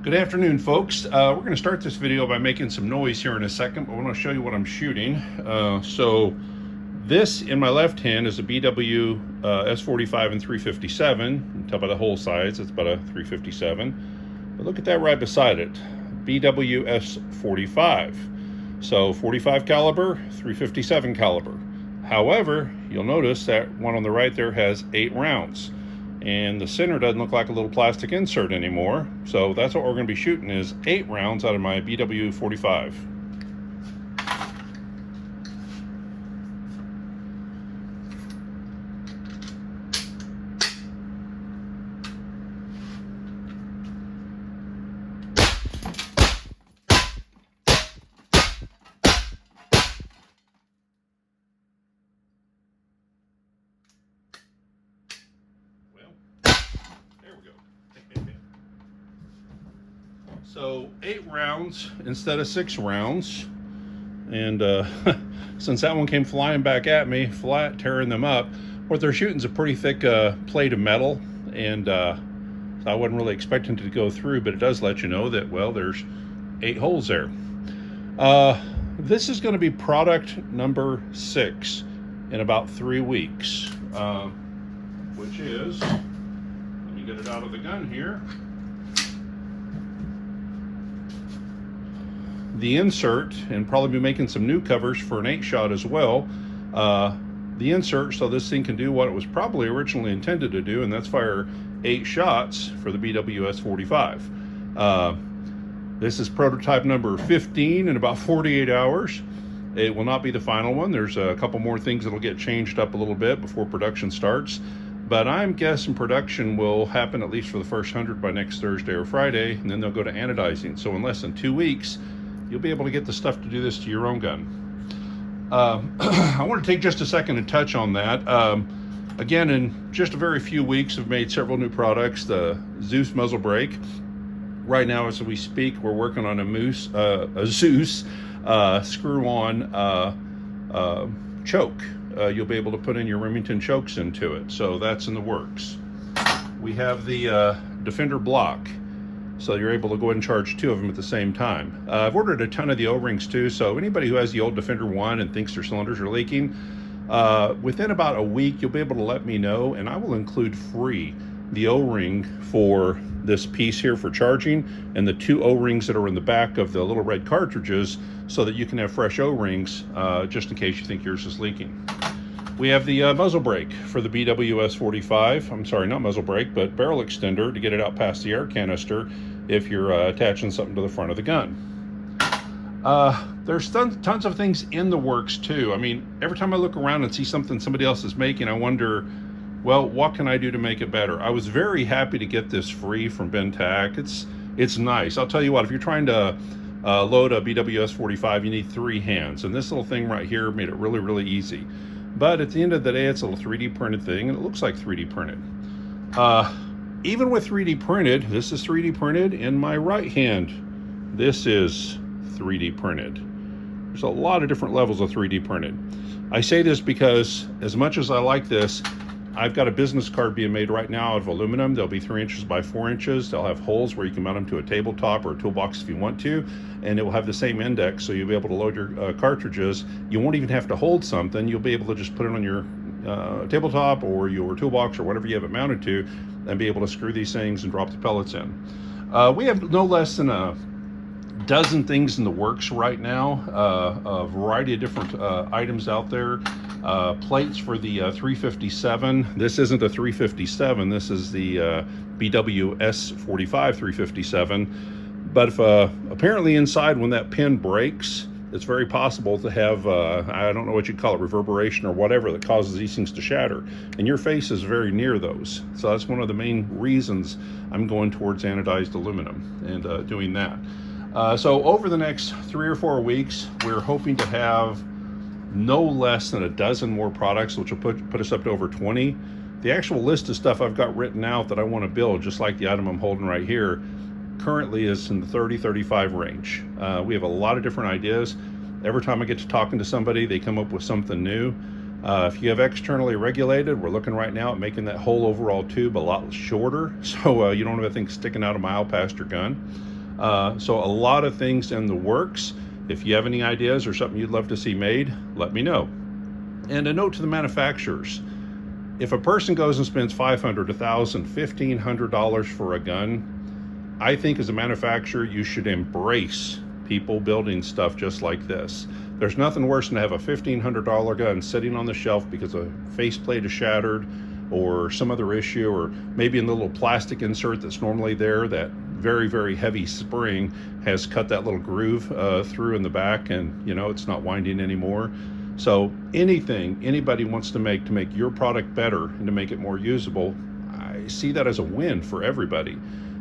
Good afternoon, folks. We're going to start this video by making some noise here in a second, but I want to show you what I'm shooting. So this in my left hand is a BW S45 and 357. You can tell by the hole size, it's about a 357. But look at that right beside it, BW S45. So 45 caliber, 357 caliber. However, you'll notice that one on the right there has 8 rounds. And the center doesn't look like a little plastic insert anymore. So that's what we're going to be shooting, is 8 rounds out of my BW 45. So 8 rounds instead of 6 rounds, and since that one came flying back at me flat, tearing them up, what they're shooting is a pretty thick plate of metal, and so I wasn't really expecting it to go through, but it does let you know that, well, there's 8 holes there. This is going to be product number 6 in about 3 weeks, which is, let me get it out of the gun here. The insert, and probably be making some new covers for an 8-shot as well. The insert, so this thing can do what it was probably originally intended to do, and that's fire 8 shots for the BW S45. This is prototype number 15 in about 48 hours. It will not be the final one. There's a couple more things that'll get changed up a little bit before production starts, but I'm guessing production will happen at least for the first 100 by next Thursday or Friday, and then they'll go to anodizing. So in less than 2 weeks, you'll be able to get the stuff to do this to your own gun. I want to take just a second to touch on that. Again, in just a very few weeks, I've made several new products. The Zeus muzzle brake. Right now, as we speak, we're working on a Zeus screw-on choke. You'll be able to put in your Remington chokes into it, so that's in the works. We have the Defender block. So you're able to go ahead and charge 2 of them at the same time. I've ordered a ton of the O-rings too, so anybody who has the old Defender 1 and thinks their cylinders are leaking, within about a week you'll be able to let me know, and I will include free the O-ring for this piece here for charging, and the 2 O-rings that are in the back of the little red cartridges, so that you can have fresh O-rings just in case you think yours is leaking. We have the muzzle brake for the BW S45. I'm sorry, not muzzle brake, but barrel extender to get it out past the air canister if you're attaching something to the front of the gun. There's tons of things in the works too. I mean, every time I look around and see something somebody else is making, I wonder, well, what can I do to make it better? I was very happy to get this free from Bintac. It's nice. I'll tell you what, if you're trying to load a BW S45, you need 3 hands, and this little thing right here made it really, really easy. But at the end of the day, it's a little 3D printed thing, and it looks like 3D printed. Even with 3D printed, this is 3D printed in my right hand. This is 3D printed. There's a lot of different levels of 3D printed. I say this because as much as I like this, I've got a business card being made right now out of aluminum. They'll be 3 inches by 4 inches. They'll have holes where you can mount them to a tabletop or a toolbox if you want to, and it will have the same index, so you'll be able to load your cartridges. You won't even have to hold something. You'll be able to just put it on your tabletop or your toolbox or whatever you have it mounted to, and be able to screw these things and drop the pellets in. We have no less than a dozen things in the works right now, a variety of different items out there. Plates for the 357. This isn't a 357, this is the BW S45 357. But if apparently inside, when that pin breaks, it's very possible to have, I don't know what you'd call it, reverberation or whatever that causes these things to shatter. And your face is very near those. So that's one of the main reasons I'm going towards anodized aluminum and doing that. So over the next 3 or 4 weeks, we're hoping to have no less than a dozen more products, which will put us up to over 20. The actual list of stuff I've got written out that I want to build, just like the item I'm holding right here, currently is in the 30-35 range. We have a lot of different ideas. Every time I get to talking to somebody, they come up with something new. If you have externally regulated, we're looking right now at making that whole overall tube a lot shorter, so you don't have anything sticking out a mile past your gun. So a lot of things in the works. If you have any ideas or something you'd love to see made, let me know. And a note to the manufacturers. If a person goes and spends $500, $1,000, $1,500 for a gun, I think as a manufacturer, you should embrace people building stuff just like this. There's nothing worse than to have a $1,500 gun sitting on the shelf because a faceplate is shattered or some other issue, or maybe in the little plastic insert that's normally there, that very, very heavy spring has cut that little groove through in the back, and you know, it's not winding anymore. So anything anybody wants to make your product better and to make it more usable, I see that as a win for everybody.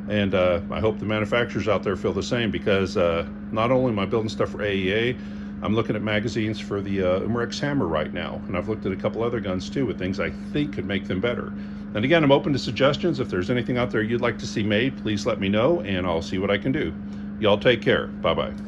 And I hope the manufacturers out there feel the same, because not only am I building stuff for AEA, I'm looking at magazines for the Umrex Hammer right now, and I've looked at a couple other guns too with things I think could make them better. And again, I'm open to suggestions. If there's anything out there you'd like to see made, please let me know, and I'll see what I can do. Y'all take care. Bye-bye.